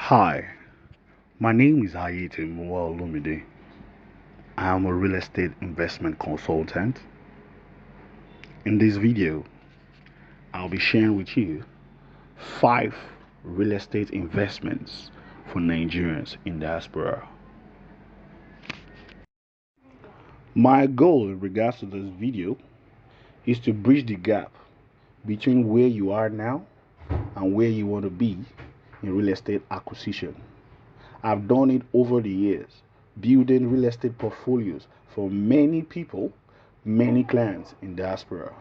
Hi, my name is Miday. I am a real estate investment consultant. In this video, I'll be sharing with you 5 real estate investments for Nigerians in diaspora. My goal in regards to this video is to bridge the gap between where you are now and where you want to be in real estate acquisition. I've done it over the years, building real estate portfolios for many people, many clients in diaspora.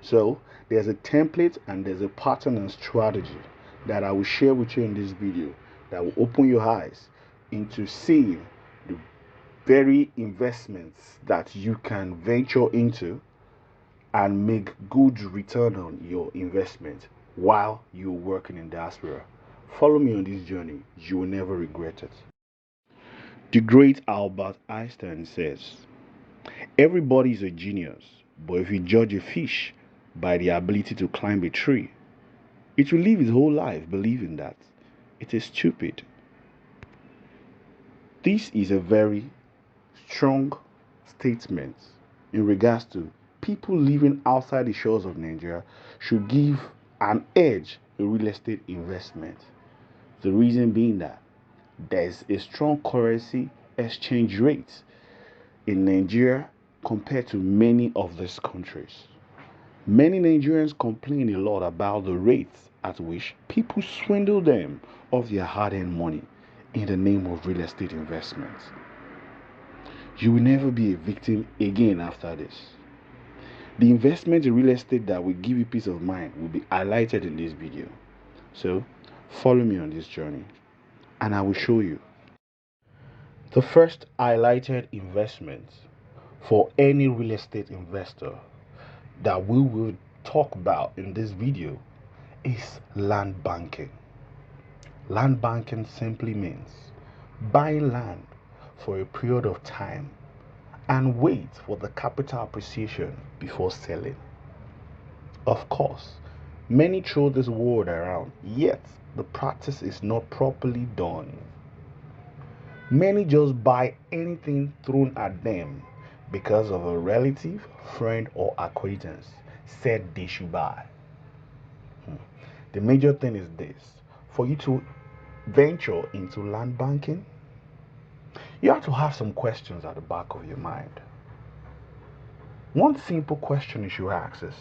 So there's a template and there's a pattern and strategy that I will share with you in this video that will open your eyes into seeing the very investments that you can venture into and make good return on your investment while you're working in diaspora. Follow me on this journey. You will never regret it. The great Albert Einstein says, everybody is a genius, but if you judge a fish by the ability to climb a tree, it will live its whole life believing that it is stupid. This is a very strong statement in regards to people living outside the shores of Nigeria should give an edge in real estate investment. The reason being that there's a strong currency exchange rate in Nigeria compared to many of these countries. Many Nigerians complain a lot about the rates at which people swindle them of their hard-earned money in the name of real estate investments. You will never be a victim again after this. The investment in real estate that will give you peace of mind will be highlighted in this video. So follow me on this journey and I will show you. The first highlighted investment for any real estate investor that we will talk about in this video is land banking. Land banking simply means buying land for a period of time and wait for the capital appreciation before selling. Of course, many throw this word around, yet the practice is not properly done. Many just buy anything thrown at them because of a relative, friend, or acquaintance said they should buy. The major thing is this: for you to venture into land banking, you have to have some questions at the back of your mind. One simple question you should ask is,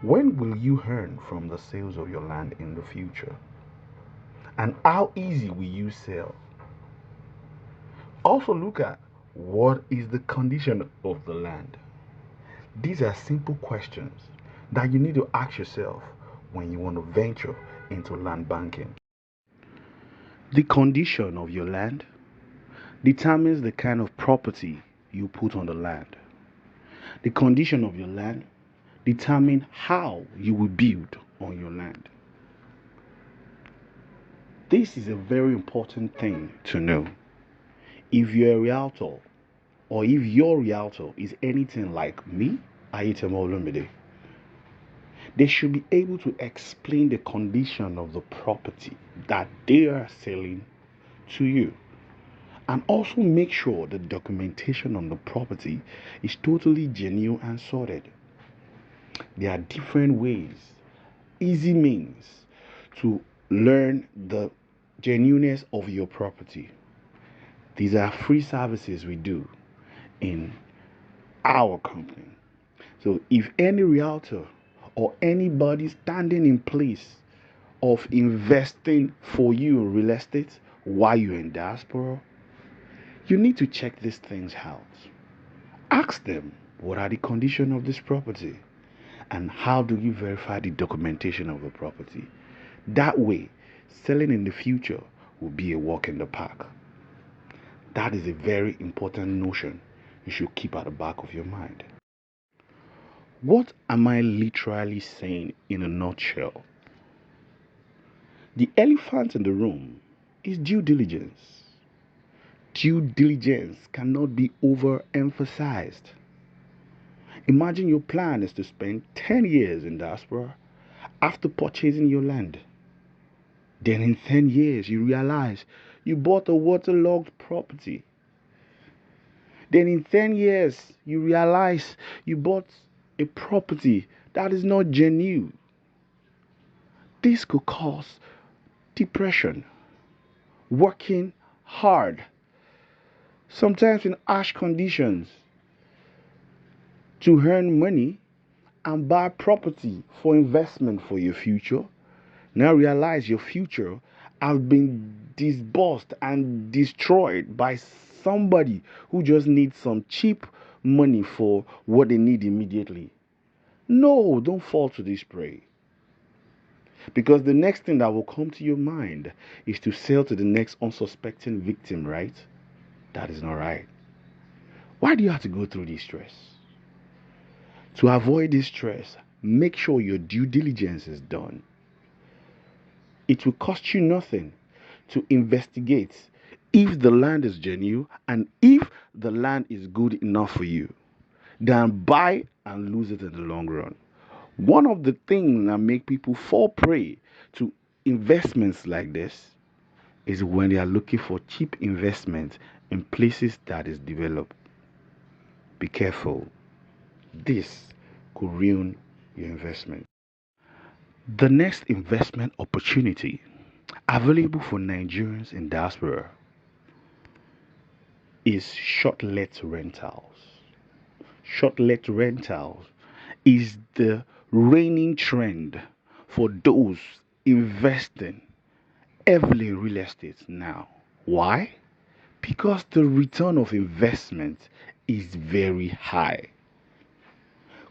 when will you earn from the sales of your land in the future? And how easy will you sell? Also look at, what is the condition of the land? These are simple questions that you need to ask yourself when you want to venture into land banking. The condition of your land determines the kind of property you put on the land. The condition of your land determines how you will build on your land. This is a very important thing to know. If you're a realtor, or if your realtor is anything like me, Miday, they should be able to explain the condition of the property that they are selling to you, and also make sure the documentation on the property is totally genuine and sorted. There are different ways, easy means to learn the genuineness of your property. These are free services we do in our company. So if any realtor or anybody standing in place of investing for you in real estate while you're in diaspora, you need to check these things out. Ask them, what are the conditions of this property? And how do you verify the documentation of the property? That way, selling in the future will be a walk in the park. That is a very important notion you should keep at the back of your mind. What am I literally saying in a nutshell? The elephant in the room is due diligence. Due diligence cannot be overemphasized. Imagine your plan is to spend 10 years in diaspora after purchasing your land. Then in 10 years, you realize you bought a waterlogged property. Then in 10 years, you realize you bought a property that is not genuine. This could cause depression, working hard, sometimes in harsh conditions, to earn money and buy property for investment for your future. Now realize your future has been disbursed and destroyed by somebody who just needs some cheap money for what they need immediately. No, don't fall to this prey. Because the next thing that will come to your mind is to sell to the next unsuspecting victim, right? That is not right. Why do you have to go through this stress? To avoid this stress, make sure your due diligence is done. It will cost you nothing to investigate if the land is genuine and if the land is good enough for you, than buy and lose it in the long run. One of the things that make people fall prey to investments like this is when they are looking for cheap investment in places that is developed. Be careful. This could ruin your investment. The next investment opportunity available for Nigerians in diaspora is short-let rentals. Short-let rentals is the reigning trend for those investing heavily in real estate now. Why? Because the return of investment is very high.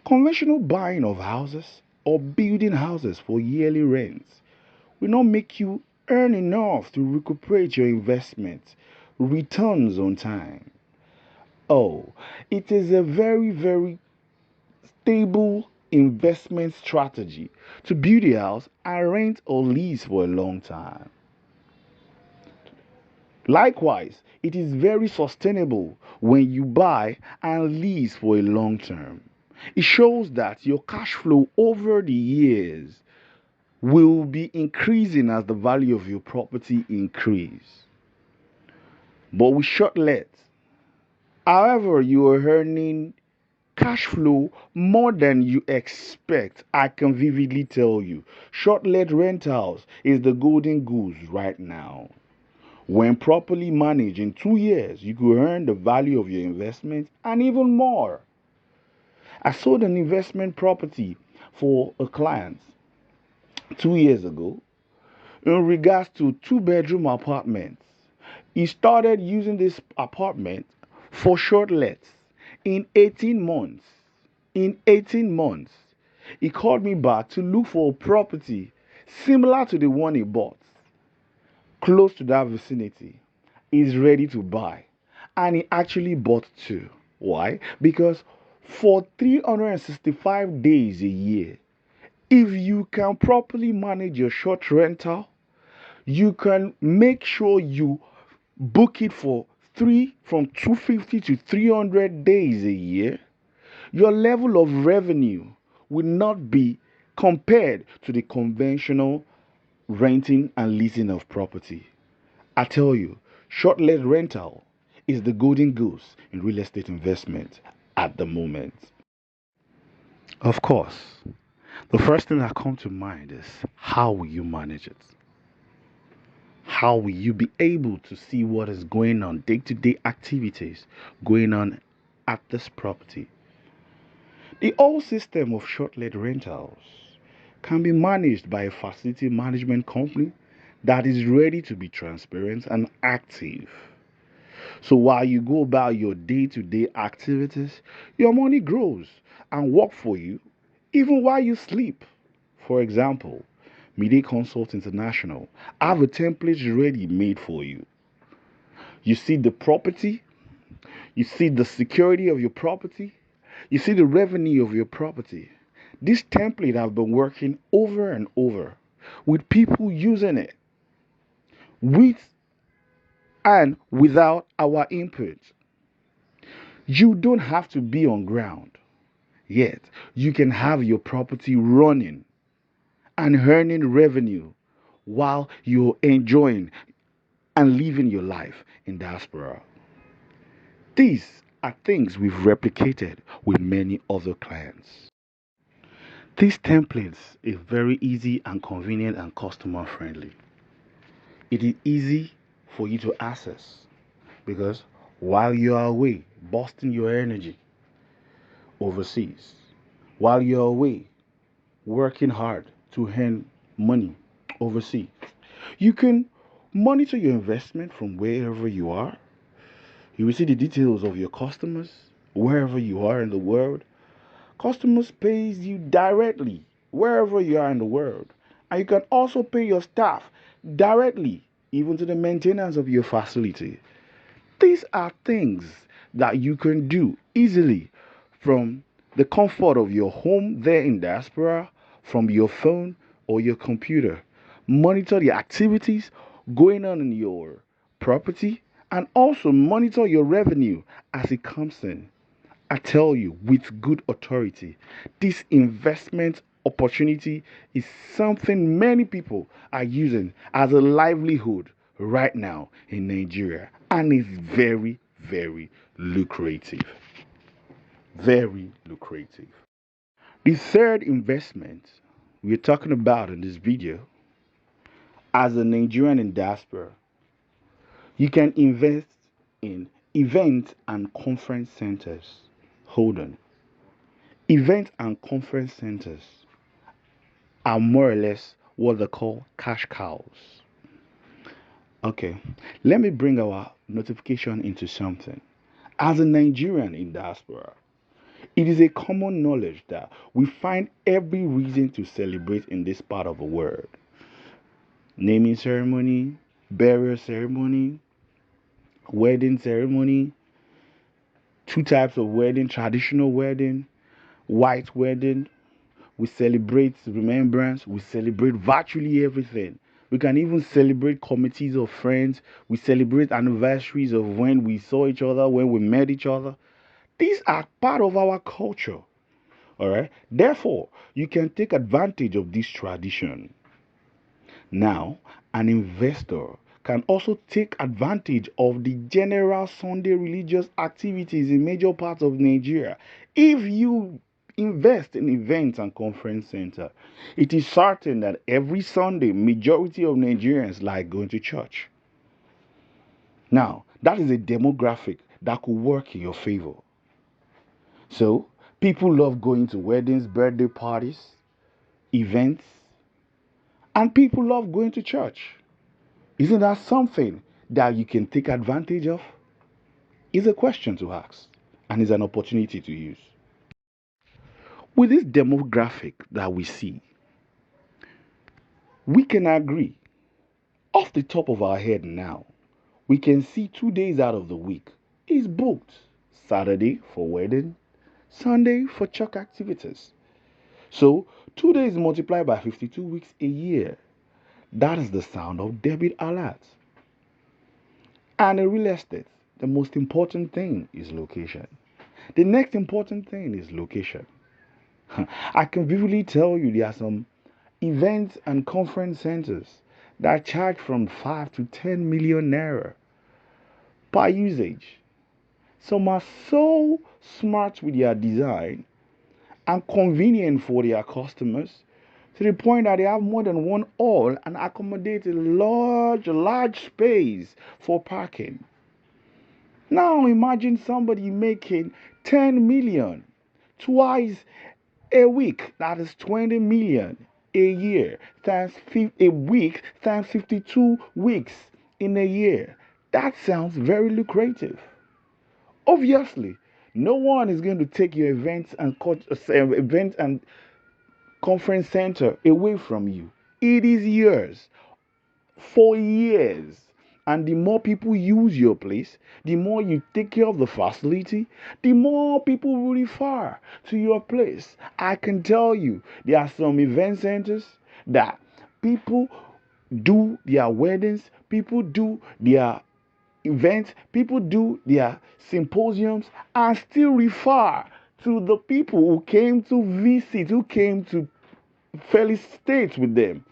Conventional buying of houses or building houses for yearly rents will not make you earn enough to recuperate your investment returns on time. Oh, it is a very, very stable investment strategy to build a house and rent or lease for a long time. Likewise, it is very sustainable when you buy and lease for a long term. It shows that your cash flow over the years will be increasing as the value of your property increase. But with short let, however, you are earning cash flow more than you expect. I can vividly tell you, short let rentals is the golden goose right now. When properly managed in 2 years, you could earn the value of your investment and even more. I sold an investment property for a client 2 years ago in regards to two-bedroom apartments. He started using this apartment for short lets in 18 months. In 18 months, he called me back to look for a property similar to the one he bought, close to that vicinity. He's ready to buy. And he actually bought two. Why? Because for 365 days a year, if you can properly manage your short rental, you can make sure you book it for from 250 to 300 days a year. Your level of revenue will not be compared to the conventional renting and leasing of property. I tell you, short-let rental is the golden goose in real estate investment at the moment. Of course, the first thing that comes to mind is how will you manage it? How will you be able to see what is going on, day-to-day activities going on at this property? The whole system of short-let rentals can be managed by a facility management company that is ready to be transparent and active. So while you go about your day-to-day activities, your money grows and works for you even while you sleep. For example, Miday Consult International have a template ready made for you. You see the property, you see the security of your property, you see the revenue of your property. This template has been working over and over with people using it with and without our input. You don't have to be on ground, yet you can have your property running and earning revenue while you're enjoying and living your life in diaspora. These are things we've replicated with many other clients. These templates is very easy and convenient and customer friendly. It is easy for you to access because while you are away busting your energy overseas, while you're away working hard to earn money overseas, you can monitor your investment from wherever you are. You will see the details of your customers wherever you are in the world. Customers pays you directly wherever you are in the world. And you can also pay your staff directly, even to the maintenance of your facility. These are things that you can do easily from the comfort of your home there in diaspora, from your phone or your computer. Monitor the activities going on in your property and also monitor your revenue as it comes in. I tell you with good authority, this investment opportunity is something many people are using as a livelihood right now in Nigeria and is very, very lucrative. Very lucrative. The third investment we're talking about in this video, as a Nigerian in diaspora, you can invest in event and conference centers. Hold on. Event and conference centers are more or less what they call cash cows. Okay, let me bring our notification into something. As a Nigerian in diaspora, it is a common knowledge that we find every reason to celebrate in this part of the world. Naming ceremony, burial ceremony, wedding ceremony, two types of wedding, traditional wedding, white wedding. We celebrate remembrance. We celebrate virtually everything. We can even celebrate committees of friends. We celebrate anniversaries of when we saw each other, when we met each other. These are part of our culture. All right. Therefore, you can take advantage of this tradition. Now, an investor can also take advantage of the general Sunday religious activities in major parts of Nigeria. If you invest in events and conference center, it is certain that every Sunday, majority of Nigerians like going to church. Now, that is a demographic that could work in your favor. So, people love going to weddings, birthday parties, events, and people love going to church. Isn't that something that you can take advantage of? Is a question to ask and is an opportunity to use. With this demographic that we see, we can agree off the top of our head now, we can see 2 days out of the week is booked. Saturday for wedding, Sunday for church activities. So 2 days multiplied by 52 weeks a year. That is the sound of debit alert. And in real estate, the most important thing is location. The next important thing is location. I can vividly tell you there are some events and conference centers that charge from 5 to 10 million naira per usage. Some are so smart with their design and convenient for their customers to the point that they have more than one hall and accommodate a large space for parking. Now imagine somebody making 10 million twice a week, that is 20 million a year, times a week, times 52 weeks in a year. That sounds very lucrative. Obviously, no one is going to take your event and conference center away from you. It is yours for years. And the more people use your place, the more you take care of the facility, the more people will refer to your place. I can tell you, there are some event centers that people do their weddings, people do their events, people do their symposiums, and still refer to the people who came to visit, who came to felicitate with them.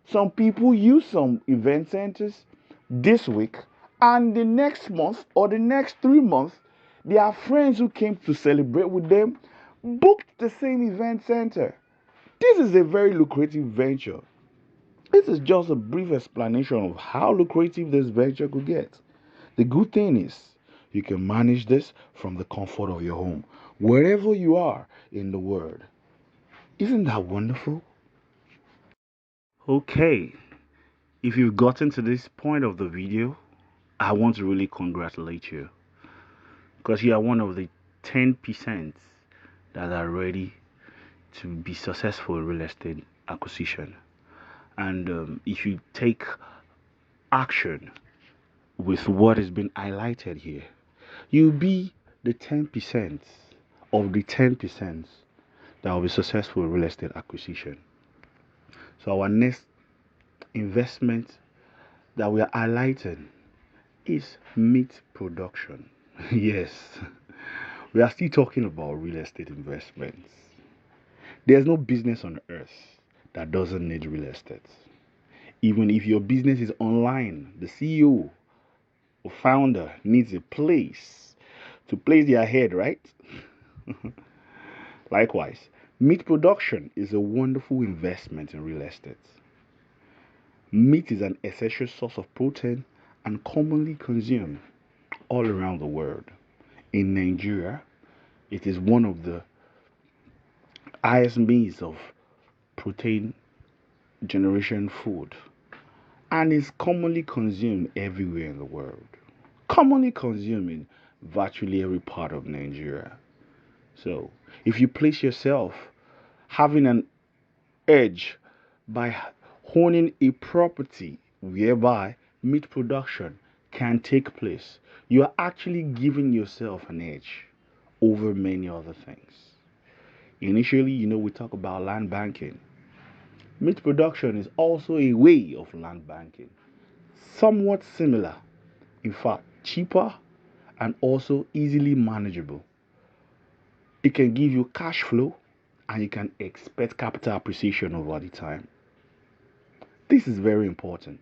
Some people use some event centers this week, and the next month or the next 3 months, their friends who came to celebrate with them booked the same event center. This is a very lucrative venture. This is just a brief explanation of how lucrative this venture could get. The good thing is, you can manage this from the comfort of your home, wherever you are in the world. Isn't that wonderful? Okay, if you've gotten to this point of the video, I want to really congratulate you because you are one of the 10% that are ready to be successful in real estate acquisition. And if you take action with what has been highlighted here, you'll be the 10% of the 10% that will be successful in real estate acquisition. So our next investment that we are highlighting is meat production. Yes, we are still talking about real estate investments. There's no business on earth that doesn't need real estate. Even if your business is online, the CEO or founder needs a place to place their head, right? Likewise, meat production is a wonderful investment in real estate. Meat is an essential source of protein and commonly consumed all around the world. In Nigeria, it is one of the highest means of protein generation food and is commonly consumed everywhere in the world. Commonly consumed in virtually every part of Nigeria. So, if you place yourself having an edge by owning a property whereby meat production can take place, you are actually giving yourself an edge over many other things. Initially, we talk about land banking. Meat production is also a way of land banking, somewhat similar, in fact, cheaper and also easily manageable. It can give you cash flow and you can expect capital appreciation over the time. This is very important,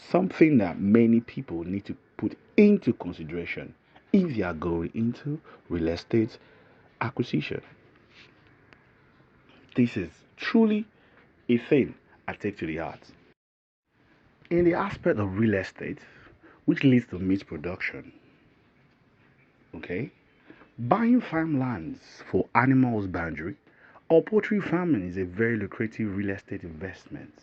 something that many people need to put into consideration if they are going into real estate acquisition. This is truly a thing I take to the heart. In the aspect of real estate, which leads to meat production, okay, buying farmlands for animal husbandry or poultry farming is a very lucrative real estate investment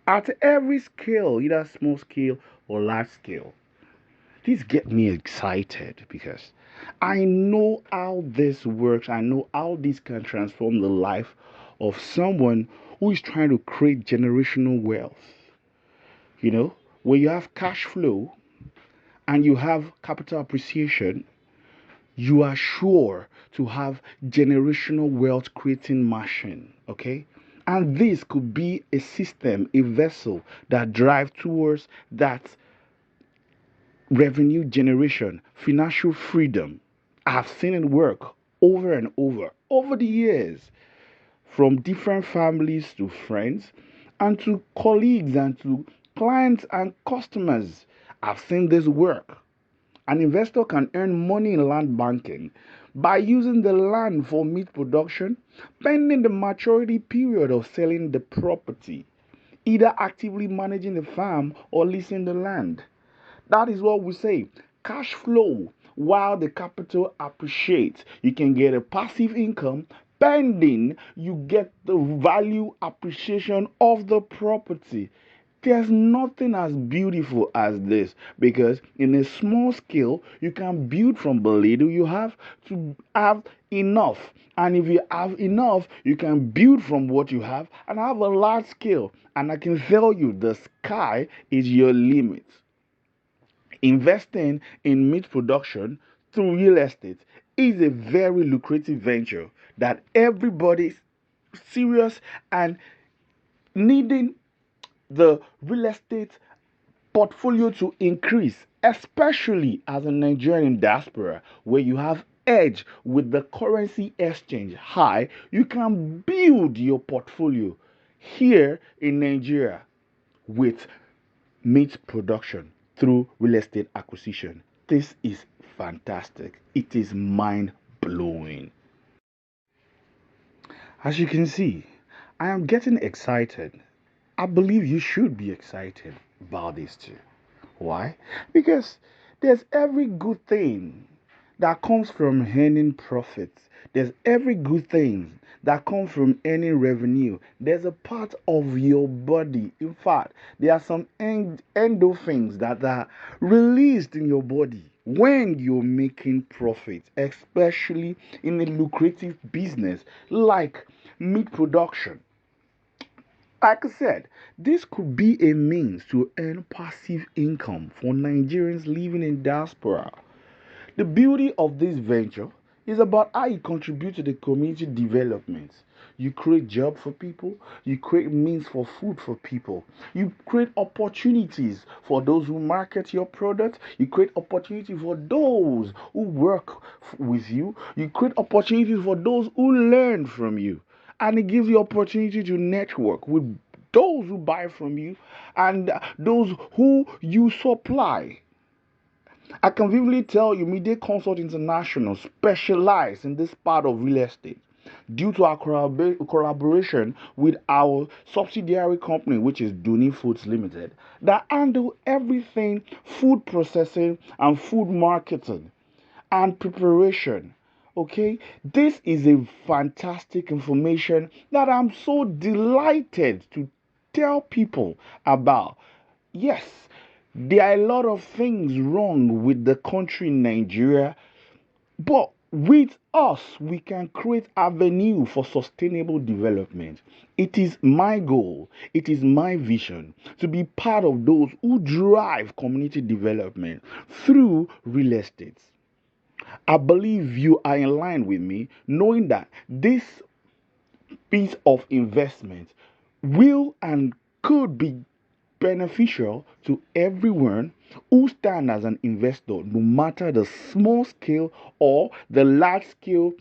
at every scale, either small scale or large scale. This gets me excited because I know how this works. I know how this can transform the life of someone who is trying to create generational wealth. When you have cash flow and you have capital appreciation, you are sure to have generational wealth creating machine, okay? And this could be a system, a vessel that drives towards that revenue generation, financial freedom. I've seen it work over and over the years, from different families to friends and to colleagues and to clients and customers. I've seen this work. An investor can earn money in land banking by using the land for meat production, pending the maturity period of selling the property, either actively managing the farm or leasing the land. That is what we say. Cash flow while the capital appreciates. You can get a passive income pending you get the value appreciation of the property. There's nothing as beautiful as this because in a small scale, you can build from the little you have to have enough. And if you have enough, you can build from what you have and have a large scale. And I can tell you, the sky is your limit. Investing in meat production through real estate is a very lucrative venture that everybody's serious and needing the real estate portfolio to increase, especially as a Nigerian diaspora where you have edge with the currency exchange high. You can build your portfolio here in Nigeria. with meat production through real estate acquisition. This is fantastic. It is mind blowing. As you can see, I am getting excited. I believe you should be excited about this too. Why? Because there's every good thing that comes from earning profits. There's every good thing that comes from earning revenue. There's a part of your body. In fact, there are some endorphins that are released in your body when you're making profit, especially in a lucrative business like meat production. Like I said, this could be a means to earn passive income for Nigerians living in diaspora. The beauty of this venture is about how you contribute to the community development. You create jobs for people, you create means for food for people, you create opportunities for those who market your product, you create opportunity for those who work with you, you create opportunities for those who learn from you, and it gives you opportunity to network with those who buy from you and those who you supply. I can vividly tell you, Miday Consult International specializes in this part of real estate due to our collaboration with our subsidiary company, which is Duni Foods Limited, that handle everything food processing and food marketing and preparation. Okay, this is a fantastic information that I'm so delighted to tell people about. Yes, there are a lot of things wrong with the country Nigeria, but with us, we can create avenue for sustainable development. It is my goal, it is my vision to be part of those who drive community development through real estate. I believe you are in line with me, knowing that this piece of investment will and could be beneficial to everyone who stand as an investor, no matter the small scale or the large scale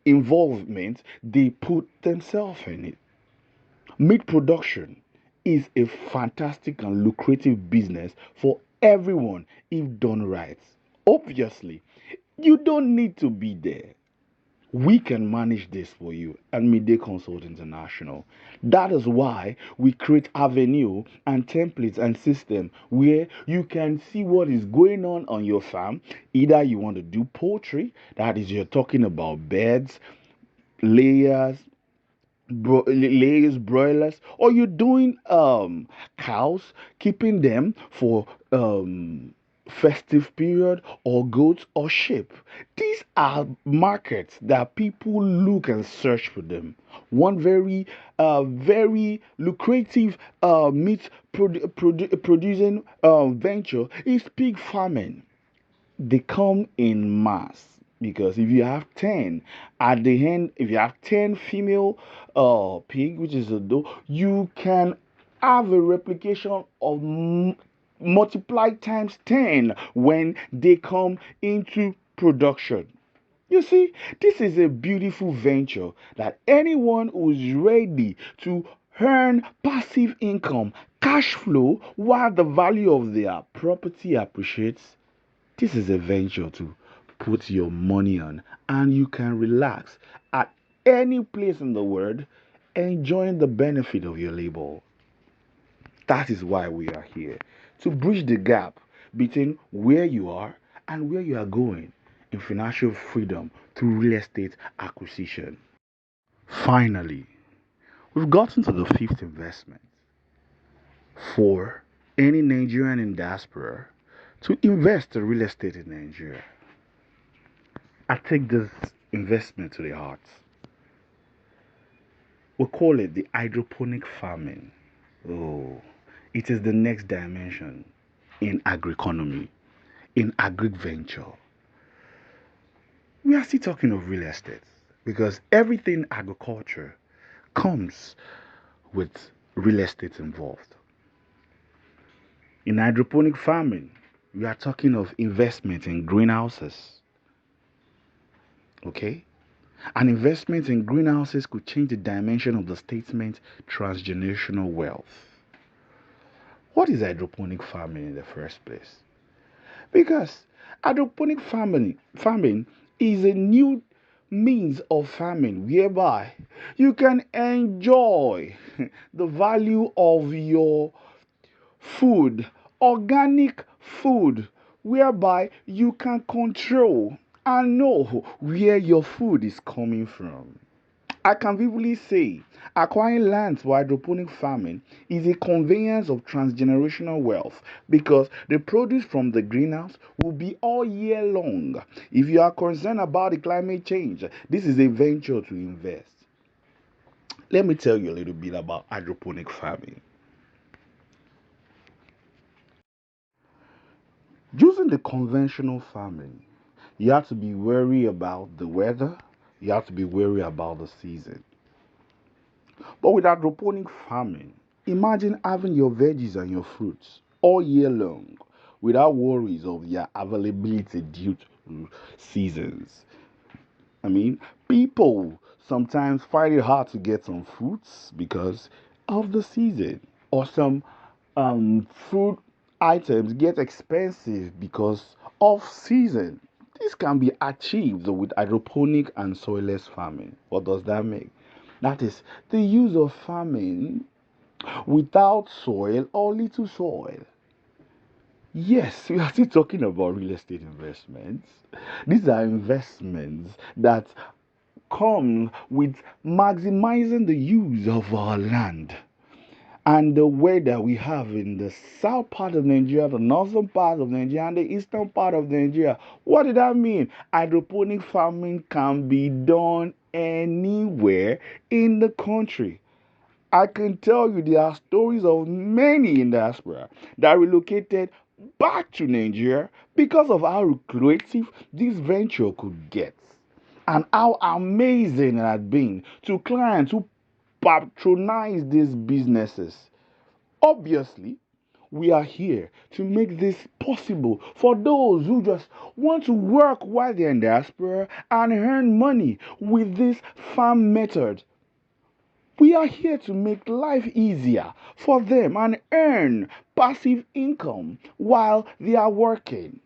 involvement they put themselves in it. Meat production is a fantastic and lucrative business for everyone if done right. Obviously, you don't need to be there. We can manage this for you at Miday Consult International. That is why we create avenue and templates and system where you can see what is going on your farm. Either you want to do poultry, that is, you're talking about beds, layers, layers, broilers, or you're doing cows, keeping them for festive period, or goats or sheep. These are markets that people look and search for them. One very lucrative meat producing venture is pig farming. They come in mass, because if you have 10 at the end, if you have 10 female pig, which is a doe, you can have a replication of multiplied times 10 when they come into production. You see, this is a beautiful venture that anyone who is ready to earn passive income, cash flow, while the value of their property appreciates, this is a venture to put your money on, and you can relax at any place in the world enjoying the benefit of your labor. That is why we are here, to bridge the gap between where you are and where you are going in financial freedom through real estate acquisition. Finally, we've gotten to the fifth investment for any Nigerian in diaspora to invest in real estate in Nigeria. I take this investment to the heart. We call it the hydroponic farming. Oh, it is the next dimension in agri-economy, in agri-venture. We are still talking of real estate because everything agriculture comes with real estate involved. In hydroponic farming, we are talking of investment in greenhouses. Okay? An investment in greenhouses could change the dimension of the statement transgenerational wealth. What is hydroponic farming in the first place? Because hydroponic farming is a new means of farming whereby you can enjoy the value of your food, organic food, whereby you can control and know where your food is coming from. I can vividly say acquiring lands for hydroponic farming is a conveyance of transgenerational wealth because the produce from the greenhouse will be all year long. If you are concerned about the climate change, this is a venture to invest. Let me tell you a little bit about hydroponic farming. Using the conventional farming, you have to be wary about the weather, you have to be wary about the season. But with hydroponic farming, imagine having your veggies and your fruits all year long without worries of their availability due to seasons. I mean, people sometimes find it hard to get some fruits because of the season, or some food items get expensive because of season. This can be achieved with hydroponic and soilless farming. What does that mean? That is the use of farming without soil or little soil. Yes, we are still talking about real estate investments. These are investments that come with maximizing the use of our land and the weather we have in the south part of Nigeria, the northern part of Nigeria, and the eastern part of Nigeria. What did that mean? Hydroponic farming can be done anywhere in the country. I can tell you there are stories of many in diaspora that relocated back to Nigeria because of how lucrative this venture could get and how amazing it had been to clients who patronize these businesses. Obviously, we are here to make this possible for those who just want to work while they're in diaspora and earn money with this farm method. We are here to make life easier for them and earn passive income while they are working.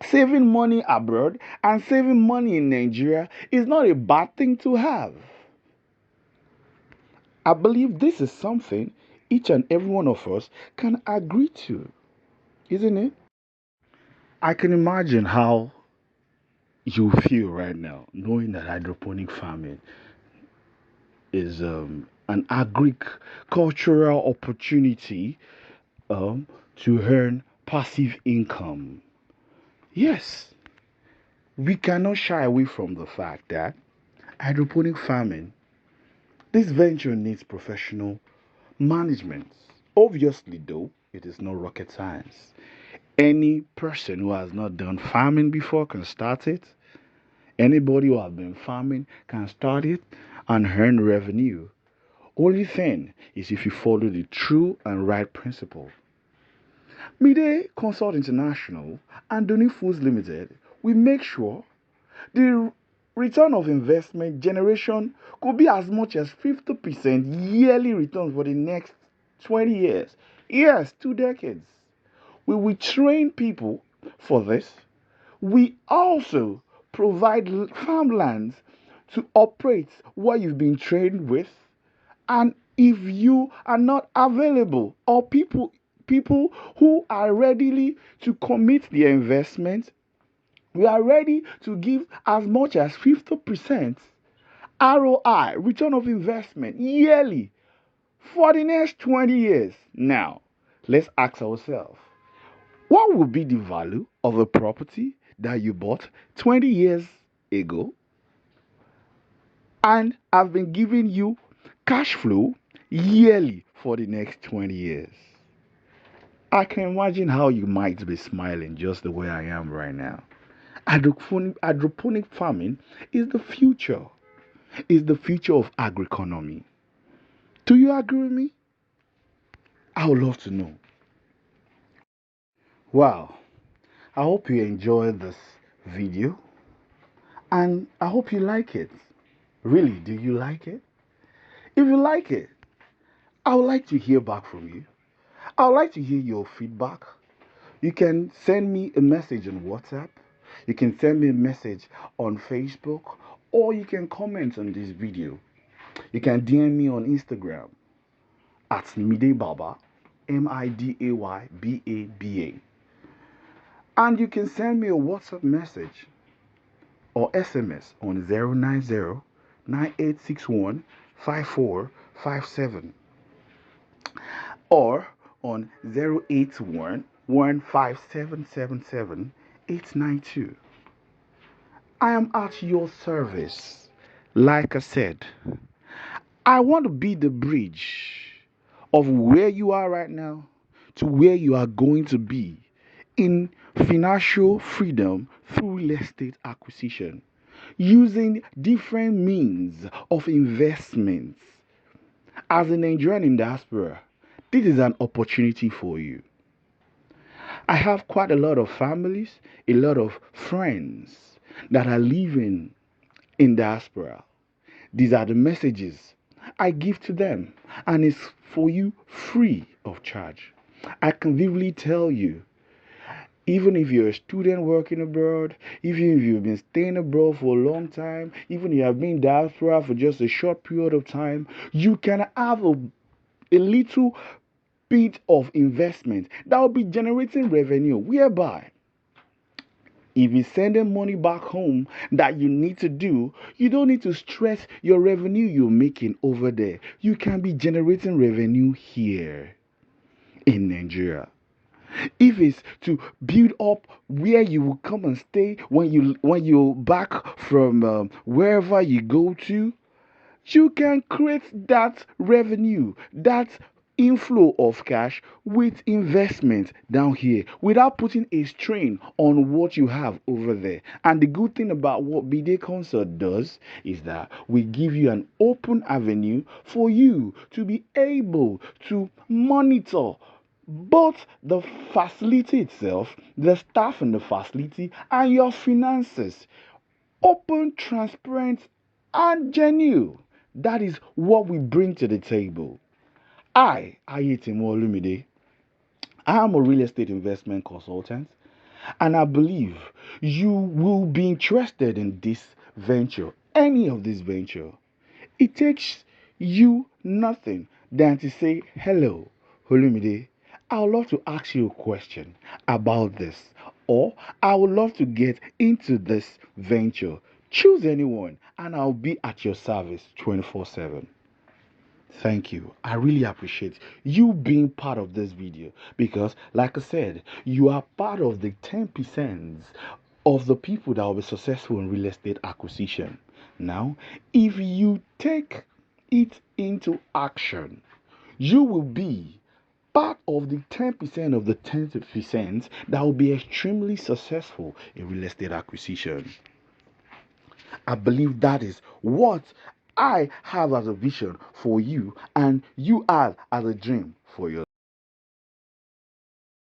Saving money abroad and saving money in Nigeria is not a bad thing to have. I believe this is something each and every one of us can agree to, isn't it? I can imagine how you feel right now knowing that hydroponic farming is an agricultural opportunity to earn passive income. Yes, we cannot shy away from the fact that hydroponic farming, this venture needs professional management. Obviously, though, it is no rocket science. Any person who has not done farming before can start it. Anybody who has been farming can start it and earn revenue. Only thing is if you follow the true and right principle. Miday Consult International and Doni Foods Limited will make sure the return of investment generation could be as much as 50% yearly returns for the next 20 years. Yes, 2 decades. We will train people for this. We also provide farmlands to operate what you've been trained with. And if you are not available or people who are ready to commit their investment, we are ready to give as much as 50% ROI, return of investment, yearly for the next 20 years. Now, let's ask ourselves, what would be the value of a property that you bought 20 years ago and have been giving you cash flow yearly for the next 20 years? I can imagine how you might be smiling just the way I am right now. Hydroponic farming is the future. Is the future of agroeconomy. Do you agree with me? I would love to know. Wow. I hope you enjoyed this video and I hope you like it. Really, do you like it? If you like it, I would like to hear back from you. I'd like to hear your feedback. You can send me a message on WhatsApp. You can send me a message on Facebook, or you can comment on this video. You can DM me on Instagram at Miday Baba, MIDAYBABA. And you can send me a WhatsApp message or SMS on 090-9861-5457 or on 081-15777-892. I am at your service. Like I said, I want to be the bridge of where you are right now to where you are going to be in financial freedom through real estate acquisition using different means of investments. As a Nigerian in diaspora, this is an opportunity for you. I have quite a lot of families, a lot of friends that are living in diaspora. These are the messages I give to them, and it's for you free of charge. I can vividly tell you, even if you're a student working abroad, even if you've been staying abroad for a long time, even if you have been in diaspora for just a short period of time, you can have a little bit of investment that will be generating revenue, whereby if you send them money back home that you need to do, you don't need to stress your revenue you're making over there. You can be generating revenue here in Nigeria. If it's to build up where you will come and stay when you're back from wherever you go to, you can create that revenue, that inflow of cash with investment down here without putting a strain on what you have over there. And the good thing about what Miday Consult does is that we give you an open avenue for you to be able to monitor both the facility itself, the staff in the facility, and your finances. Open, transparent, and genuine. That is what we bring to the table. I am a real estate investment consultant, and I believe you will be interested in this venture, any of this venture. It takes you nothing than to say, hello, Olumide, I would love to ask you a question about this, or I would love to get into this venture. Choose anyone, and I'll be at your service 24/7. Thank you. I really appreciate you being part of this video because, like I said, you are part of the 10% of the people that will be successful in real estate acquisition. Now, if you take it into action, you will be part of the 10% of the 10% that will be extremely successful in real estate acquisition. I believe that is what I have as a vision for you, and you have as a dream for yourself.